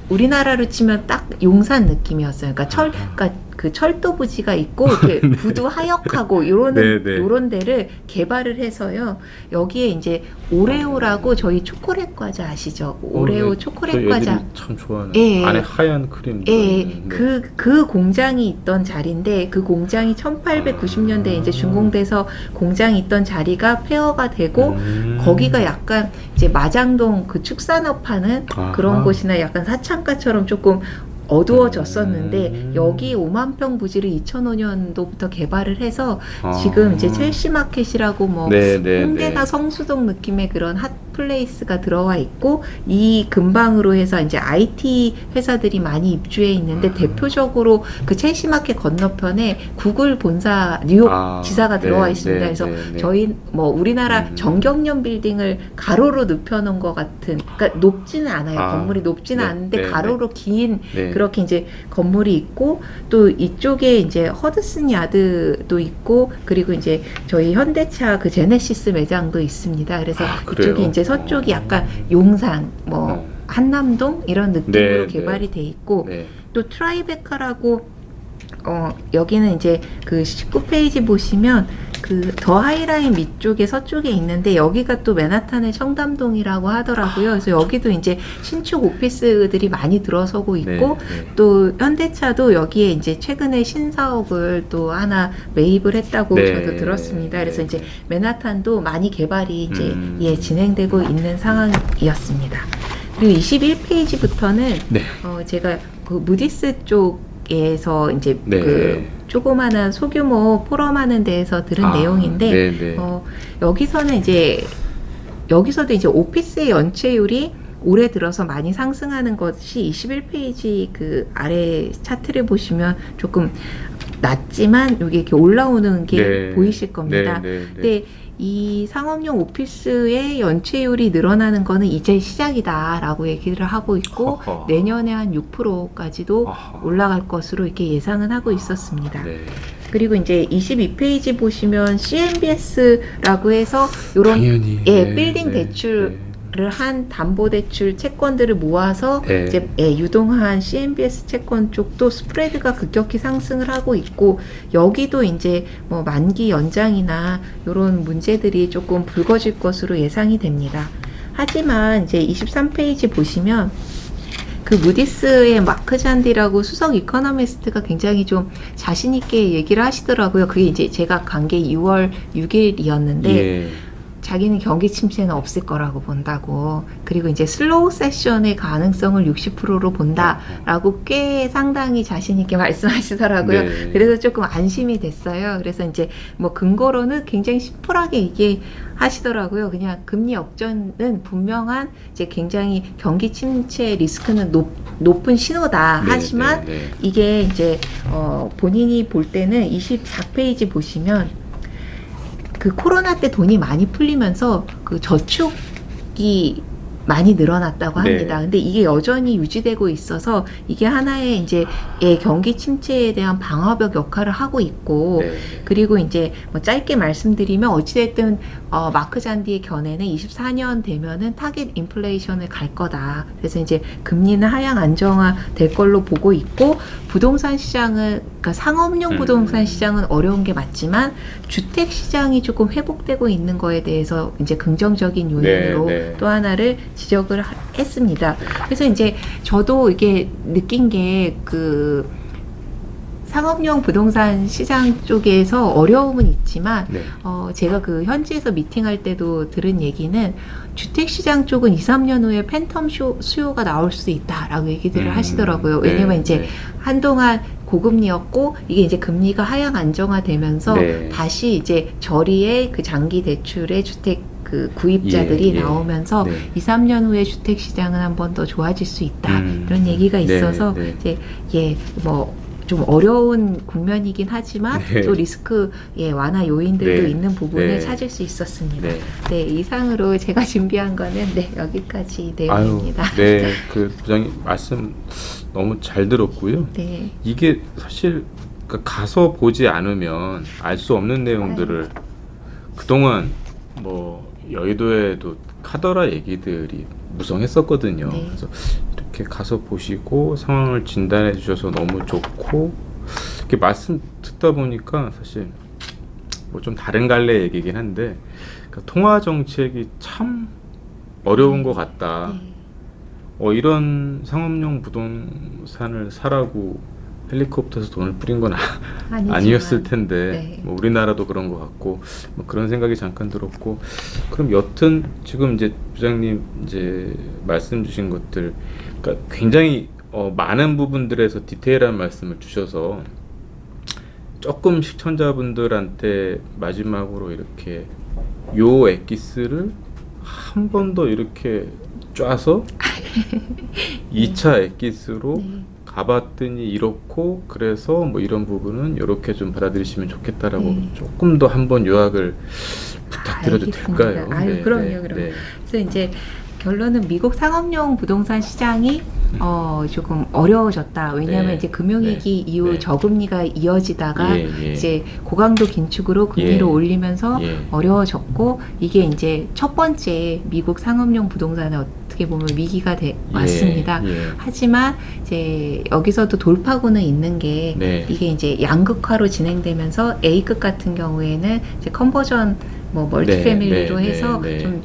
[SPEAKER 2] 우리나라로 치면 딱 용산 느낌이었어요. 그러니까 그러니까 그 철도 부지가 있고 이렇게 부두 하역하고 요런
[SPEAKER 1] 네, 네.
[SPEAKER 2] 요런 데를 개발을 해서요. 여기에 이제 오레오라고 저희 초콜릿 과자 아시죠? 오레오
[SPEAKER 1] 네.
[SPEAKER 2] 초콜릿
[SPEAKER 1] 저희
[SPEAKER 2] 과자.
[SPEAKER 1] 애들이 참 좋아하는.
[SPEAKER 2] 예.
[SPEAKER 1] 안에 하얀 크림.
[SPEAKER 2] 예,
[SPEAKER 1] 들어있는.
[SPEAKER 2] 그 공장이 있던 자리인데 그 공장이 1890년대에 이제 준공돼서 공장이 있던 자리가 폐허가 되고 거기가 약간 이제 마장동 그 축산업 하는 그런
[SPEAKER 1] 아하.
[SPEAKER 2] 곳이나 약간 사창가처럼 조금 어두워졌었는데 여기 5만 평 부지를 2005년도부터 개발을 해서 지금 이제 첼시 마켓이라고 뭐
[SPEAKER 1] 네, 네,
[SPEAKER 2] 홍대나
[SPEAKER 1] 네.
[SPEAKER 2] 성수동 느낌의 그런 플레이스가 들어와 있고 이 근방으로 해서 이제 IT 회사들이 많이 입주해 있는데 대표적으로 그 첼시마켓 건너편에 구글 본사 뉴욕 지사가 들어와 있습니다. 그래서 저희 뭐 우리나라 정경련 빌딩을 가로로 눕혀놓은 것 같은, 그러니까 높지는 않아요. 건물이 높지는 않은데 가로로 긴 그렇게 이제 건물이 있고, 또 이쪽에 이제 허드슨 야드도 있고, 그리고 이제 저희 현대차 그 제네시스 매장도 있습니다. 그래서 이쪽이 이제 서쪽이 약간 용산, 뭐 한남동 이런 느낌으로 개발이 돼 있고, 또 트라이베카라고 여기는 이제 그 19페이지 보시면 그 더 하이라인 밑쪽에 서쪽에 있는데 여기가 또 맨하탄의 청담동이라고 하더라고요. 그래서 여기도 이제 신축 오피스들이 많이 들어서고 있고 또 현대차도 여기에 이제 최근에 신사옥을 또 하나 매입을 했다고 저도 들었습니다. 그래서 이제 맨하탄도 많이 개발이 이제 진행되고 있는 상황이었습니다. 그리고 21페이지부터는 제가 그 무디스 쪽에서 이제 그 조그마한 소규모 포럼하는 데에서 들은 내용인데 여기서는 이제 여기서도 이제 오피스의 연체율이 올해 들어서 많이 상승하는 것이 21페이지 그 아래 차트를 보시면 조금 낮지만 여기 이렇게 올라오는 게 보이실 겁니다. 근데 이 상업용 오피스의 연체율이 늘어나는 거는 이제 시작이다라고 얘기를 하고 있고 내년에 한 6%까지도 올라갈 것으로 이렇게 예상은 하고 있었습니다. 그리고 이제 22페이지 보시면 CMBS라고 해서 이런 빌딩 대출을 한 담보대출 채권들을 모아서 이제 유동한 CMBS 채권 쪽도 스프레드가 급격히 상승을 하고 있고, 여기도 이제 뭐 만기 연장이나 이런 문제들이 조금 불거질 것으로 예상이 됩니다. 하지만 이제 23페이지 보시면 그 무디스의 마크 잔디라고 수석 이코노미스트가 굉장히 좀 자신 있게 얘기를 하시더라고요. 그게 이제 제가 간 게 6월 6일이었는데 자기는 경기 침체는 없을 거라고 본다고, 그리고 이제 슬로우 세션의 가능성을 60%로 본다라고 꽤 상당히 자신 있게 말씀하시더라고요. 그래서 조금 안심이 됐어요. 그래서 이제 뭐 근거로는 굉장히 심플하게 얘기하시더라고요. 그냥 금리 역전은 분명한 이제 굉장히 경기 침체 리스크는 높은 신호다. 하지만 이게 이제 본인이 볼 때는 24페이지 보시면 그 코로나 때 돈이 많이 풀리면서 그 저축이 많이 늘어났다고 합니다. 근데 이게 여전히 유지되고 있어서 이게 하나의 이제 경기 침체에 대한 방어벽 역할을 하고 있고, 그리고 이제 뭐 짧게 말씀드리면 어찌됐든 마크 잔디의 견해는 24년 되면은 타겟 인플레이션을 갈 거다. 그래서 이제 금리는 하향 안정화 될 걸로 보고 있고, 부동산 시장은, 그러니까 상업용 부동산 시장은 어려운 게 맞지만 주택 시장이 조금 회복되고 있는 거에 대해서 이제 긍정적인 요인으로 또 하나를 지적을 했습니다. 그래서 이제 저도 이게 느낀 게 그 상업용 부동산 시장 쪽에서 어려움은 있지만 제가 그 현지에서 미팅할 때도 들은 얘기는 주택 시장 쪽은 2, 3년 후에 팬텀 수요가 나올 수 있다라고 얘기들을 하시더라고요. 왜냐면 이제 한동안 고금리였고 이게 이제 금리가 하향 안정화되면서 다시 이제 저리의 그 장기 대출의 주택 그 구입자들이 나오면서 2, 3년 후에 주택 시장은 한 번 더 좋아질 수 있다. 이런 얘기가 있어서 이제 뭐 좀 어려운 국면이긴 하지만 또 리스크 완화 요인들도 있는 부분을 찾을 수 있었습니다. 이상으로 제가 준비한 거는 여기까지 내용입니다.
[SPEAKER 1] 그 부장님 말씀 너무 잘 들었고요. 이게 사실 가서 보지 않으면 알 수 없는 내용들을 그동안 뭐 여의도에도 카더라 얘기들이 무성했었거든요. 그래서 이렇게 가서 보시고 상황을 진단해 주셔서 너무 좋고, 이렇게 말씀 듣다 보니까 사실 뭐 좀 다른 갈래 얘기긴 한데 통화 정책이 참 어려운 것 같다. 이런 상업용 부동산을 사라고 헬리콥터에서 돈을 뿌린 건 아니었을 텐데 뭐 우리나라도 그런 것 같고 뭐 그런 생각이 잠깐 들었고, 그럼 여튼 지금 이제 부장님 이제 말씀 주신 것들 그러니까 굉장히 많은 부분들에서 디테일한 말씀을 주셔서 조금 시청자분들한테 마지막으로 이렇게 요 엑기스를 한 번 더 이렇게 짜서 2차 엑기스로
[SPEAKER 2] 네.
[SPEAKER 1] 가봤더니 이렇고 그래서 뭐 이런 부분은 이렇게 좀 받아들이시면 좋겠다라고
[SPEAKER 2] 네.
[SPEAKER 1] 조금 더 한번 요약을 부탁드려도
[SPEAKER 2] 알겠습니다.
[SPEAKER 1] 될까요?
[SPEAKER 2] 아유, 그럼요, 그럼요. 그래서 이제 결론은 미국 상업용 부동산 시장이 조금 어려워졌다. 왜냐하면
[SPEAKER 1] 네.
[SPEAKER 2] 이제 금융위기
[SPEAKER 1] 네.
[SPEAKER 2] 이후
[SPEAKER 1] 네.
[SPEAKER 2] 저금리가 이어지다가
[SPEAKER 1] 예.
[SPEAKER 2] 이제 고강도 긴축으로 금리를
[SPEAKER 1] 예.
[SPEAKER 2] 올리면서
[SPEAKER 1] 예.
[SPEAKER 2] 어려워졌고, 이게 이제 첫 번째 미국 상업용 부동산의 어떻게 보면 위기가 왔습니다.
[SPEAKER 1] 예.
[SPEAKER 2] 하지만 이제 여기서도 돌파구는 있는 게
[SPEAKER 1] 네.
[SPEAKER 2] 이게 이제 양극화로 진행되면서 A급 같은 경우에는 이제 컨버전 뭐 멀티패밀리로
[SPEAKER 1] 네,
[SPEAKER 2] 해서
[SPEAKER 1] 네, 네.
[SPEAKER 2] 좀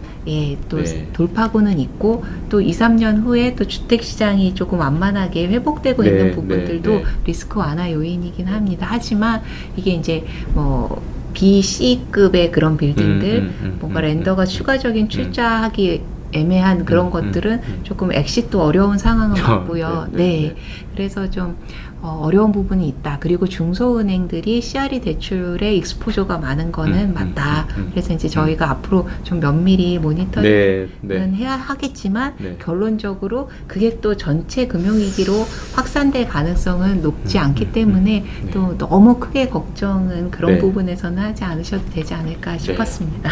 [SPEAKER 2] 또
[SPEAKER 1] 네.
[SPEAKER 2] 돌파구는 있고, 또 2, 3년 후에 또 주택 시장이 조금 완만하게 회복되고
[SPEAKER 1] 네,
[SPEAKER 2] 있는 부분들도
[SPEAKER 1] 네.
[SPEAKER 2] 리스크 완화 요인이긴 합니다. 하지만 이게 이제 뭐 B, C급의 그런 빌딩들 뭔가 렌더가 추가적인 출자하기 애매한 그런 것들은 조금 엑시트도 어려운 상황은 맞고요. 네. 그래서 좀 어려운 부분이 있다. 그리고 중소은행들이 CRE 대출에 익스포저가 많은 거는 맞다. 그래서 이제 저희가 앞으로 좀 면밀히 모니터링은 해야 하겠지만
[SPEAKER 1] 네.
[SPEAKER 2] 결론적으로 그게 또 전체 금융위기로 확산될 가능성은 높지 않기 때문에 또 너무 크게 걱정은 그런
[SPEAKER 1] 네.
[SPEAKER 2] 부분에서는 하지 않으셔도 되지 않을까 싶었습니다.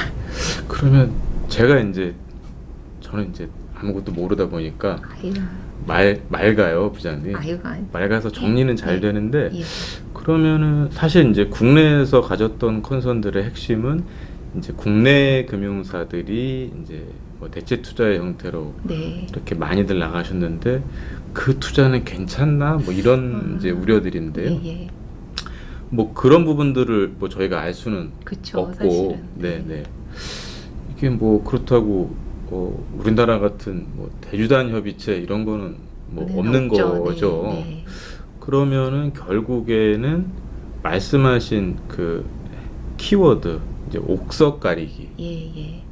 [SPEAKER 1] 그러면 제가 이제 저는 이제 아무것도 모르다 보니까 맑아요, 부장님. 맑아서 정리는 잘 되는데
[SPEAKER 2] 예.
[SPEAKER 1] 그러면은 사실 이제 국내에서 가졌던 컨선들의 핵심은 이제 국내 금융사들이 이제 뭐 대체 투자의 형태로
[SPEAKER 2] 네.
[SPEAKER 1] 이렇게 많이들 나가셨는데 그 투자는 괜찮나? 뭐 이런 이제 우려들인데요.
[SPEAKER 2] 예.
[SPEAKER 1] 뭐 그런 부분들을 뭐 저희가 알 수는
[SPEAKER 2] 그쵸,
[SPEAKER 1] 없고,
[SPEAKER 2] 사실은.
[SPEAKER 1] 네. 이게 뭐 그렇다고 우리나라 같은 뭐 대주단 협의체 이런 거는 뭐
[SPEAKER 2] 네,
[SPEAKER 1] 없는
[SPEAKER 2] 없죠.
[SPEAKER 1] 거죠.
[SPEAKER 2] 네.
[SPEAKER 1] 그러면은 결국에는 말씀하신 그 키워드 이제 옥석 가리기.
[SPEAKER 2] 예.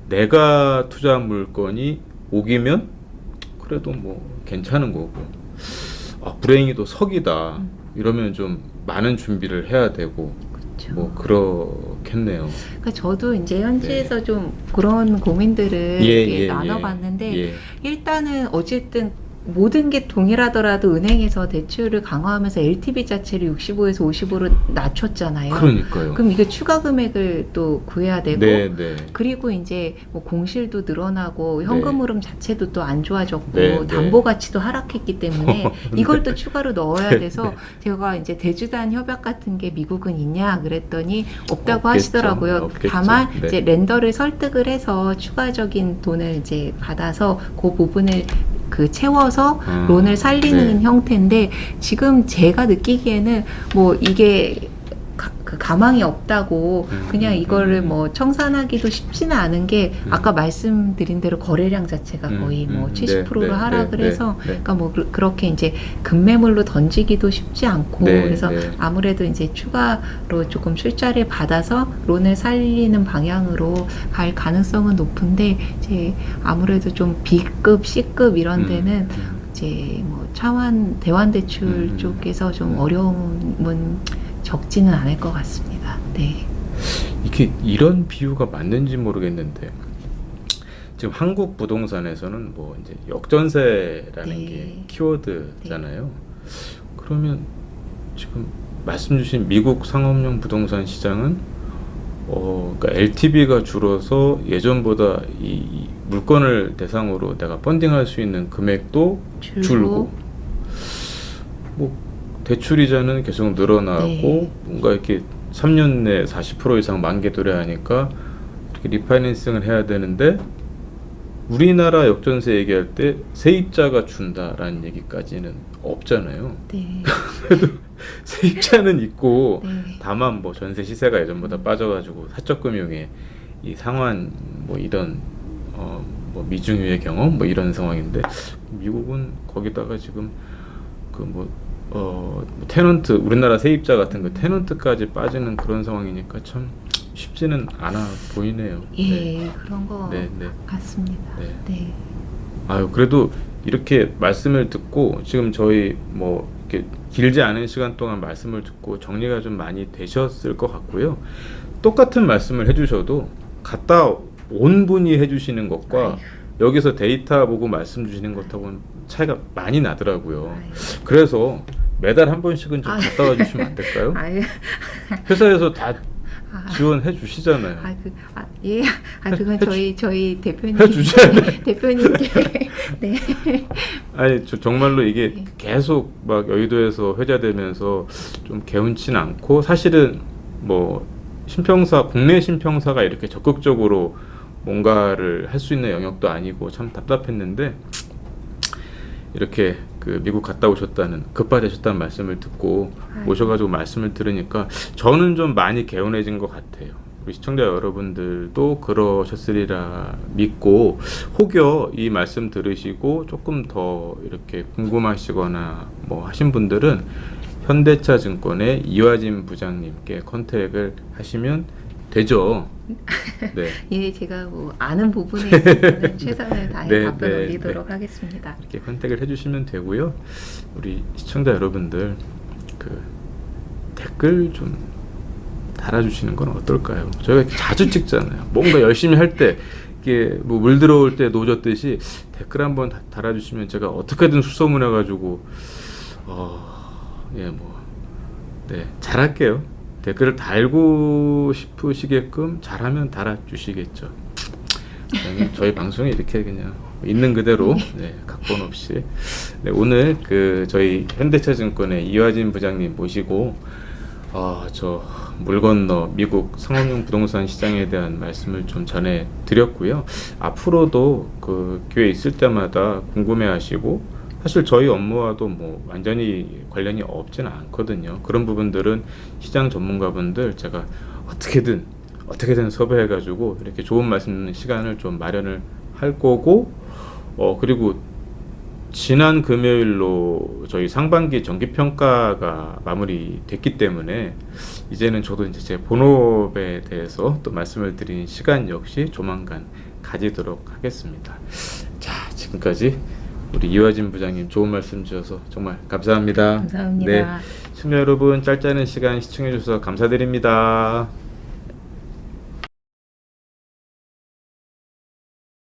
[SPEAKER 1] 내가 투자한 물건이 옥이면 그래도 뭐 괜찮은 거고. 불행히도 석이다. 이러면 좀 많은 준비를 해야 되고.
[SPEAKER 2] 그렇죠.
[SPEAKER 1] 뭐 그렇겠네요.
[SPEAKER 2] 그러니까 저도 이제 현지에서 좀 그런 고민들을 이렇게 나눠봤는데 일단은 어쨌든 모든 게 동일하더라도 은행에서 대출을 강화하면서 LTV 자체를 65에서 55로 낮췄잖아요.
[SPEAKER 1] 그러니까요.
[SPEAKER 2] 그럼 이게 추가 금액을 또 구해야 되고,
[SPEAKER 1] 네.
[SPEAKER 2] 그리고 이제 뭐 공실도 늘어나고 현금 흐름 자체도 또 안 좋아졌고,
[SPEAKER 1] 네.
[SPEAKER 2] 담보 가치도 하락했기 때문에 이걸 또 추가로 넣어야 돼서 제가 이제 대주단 협약 같은 게 미국은 있냐 그랬더니 없다고 하시더라고요.
[SPEAKER 1] 없겠죠.
[SPEAKER 2] 다만
[SPEAKER 1] 네.
[SPEAKER 2] 이제 렌더를 설득을 해서 추가적인 돈을 이제 받아서 그 부분을 그 채워서 론을 살리는 형태인데, 지금 제가 느끼기에는 뭐 이게 그 가망이 없다고 그냥 이거를 뭐 청산하기도 쉽지는 않은 게, 아까 말씀드린 대로 거래량 자체가 거의 뭐 70%로 하락을 해서 그러니까 뭐 그렇게 이제 급매물로 던지기도 쉽지 않고, 그래서 아무래도 이제 추가로 조금 출자를 받아서 론을 살리는 방향으로 갈 가능성은 높은데, 이제 아무래도 좀 B급, C급 이런 데는 이제 뭐 차환 대환 대출 쪽에서 좀 어려움은 적지는 않을 것 같습니다. 네.
[SPEAKER 1] 이게 이런 비유가 맞는지 모르겠는데 지금 한국 부동산에서는 뭐 이제 역전세라는 게 키워드잖아요. 그러면 지금 말씀 주신 미국 상업용 부동산 시장은 그러니까 LTV가 줄어서 예전보다 이 물건을 대상으로 내가 펀딩할 수 있는 금액도 줄고 뭐 대출이자는 계속 늘어나고 뭔가 이렇게 3년 내 40% 이상 만기 도래하니까 이렇게 리파이낸싱을 해야 되는데, 우리나라 역전세 얘기할 때 세입자가 준다라는 얘기까지는 없잖아요. 그래도 세입자는 있고 다만 뭐 전세 시세가 예전보다 빠져가지고 사적금융의 이 상환 뭐 이런 뭐 미중유의 경험 뭐 이런 상황인데, 미국은 거기다가 지금 그 뭐 테넌트, 우리나라 세입자 같은 거 테넌트까지 빠지는 그런 상황이니까 참 쉽지는 않아 보이네요.
[SPEAKER 2] 그런 거 같습니다. 네.
[SPEAKER 1] 그래도 이렇게 말씀을 듣고 지금 저희 뭐 이렇게 길지 않은 시간 동안 말씀을 듣고 정리가 좀 많이 되셨을 것 같고요. 똑같은 말씀을 해주셔도 갔다 온 분이 해주시는 것과
[SPEAKER 2] 아이고.
[SPEAKER 1] 여기서 데이터 보고 말씀 주시는 것하고는 차이가 많이 나더라고요.
[SPEAKER 2] 아이고.
[SPEAKER 1] 그래서 매달 한 번씩은 좀
[SPEAKER 2] 아.
[SPEAKER 1] 갔다 와 주시면 안 될까요?
[SPEAKER 2] 아유.
[SPEAKER 1] 회사에서 다
[SPEAKER 2] 아.
[SPEAKER 1] 지원해 주시잖아요.
[SPEAKER 2] 예. 그건 저희 대표님
[SPEAKER 1] 해주셔야 돼.
[SPEAKER 2] 대표님께 네.
[SPEAKER 1] 아니 정말로 이게
[SPEAKER 2] 네.
[SPEAKER 1] 계속 막 여의도에서 회자되면서 좀 개운치는 않고 사실은 뭐 국내 신평사가 이렇게 적극적으로 뭔가를 할 수 있는 영역도 아니고 참 답답했는데 이렇게 그 미국 갔다 오셨다는 급받으셨다는 말씀을 듣고
[SPEAKER 2] 아이고.
[SPEAKER 1] 오셔가지고 말씀을 들으니까 저는 좀 많이 개운해진 것 같아요. 우리 시청자 여러분들도 그러셨으리라 믿고 혹여 이 말씀 들으시고 조금 더 이렇게 궁금하시거나 뭐 하신 분들은 현대차증권의 이화진 부장님께 컨택을 하시면 되죠. 네.
[SPEAKER 2] 예, 제가 뭐 아는 부분에 있어서는 최선을 다해
[SPEAKER 1] 네,
[SPEAKER 2] 답변
[SPEAKER 1] 네,
[SPEAKER 2] 올리도록
[SPEAKER 1] 네.
[SPEAKER 2] 하겠습니다.
[SPEAKER 1] 이렇게 컨택을 해주시면 되고요. 우리 시청자 여러분들 그 댓글 좀 달아주시는 건 어떨까요? 저희가 이렇게 자주 찍잖아요. 뭔가 열심히 할 때 이게 뭐 물 들어올 때 노젓듯이 댓글 한번 달아주시면 제가 어떻게든 수소문해가지고 네 잘할게요. 댓글을 달고 싶으시게끔 잘하면 달아주시겠죠. 저희 방송이 이렇게 그냥 있는 그대로 각본 없이 오늘 그 저희 현대차증권의 이화진 부장님 모시고 저 물 건너 미국 상업용 부동산 시장에 대한 말씀을 좀 전해 드렸고요. 앞으로도 그 기회 있을 때마다 궁금해하시고 사실 저희 업무와도 뭐 완전히 관련이 없지는 않거든요. 그런 부분들은 시장 전문가분들 제가 어떻게든 섭외해가지고 이렇게 좋은 말씀 듣는 시간을 좀 마련을 할 거고 그리고 지난 금요일로 저희 상반기 정기평가가 마무리됐기 때문에 이제는 저도 이제 제 본업에 대해서 또 말씀을 드리는 시간 역시 조만간 가지도록 하겠습니다. 자, 지금까지 우리 이화진 부장님 좋은 말씀 주셔서 정말 감사합니다.
[SPEAKER 2] 감사합니다.
[SPEAKER 1] 네, 시청자 여러분 짧지 않은 시간 시청해 주셔서 감사드립니다.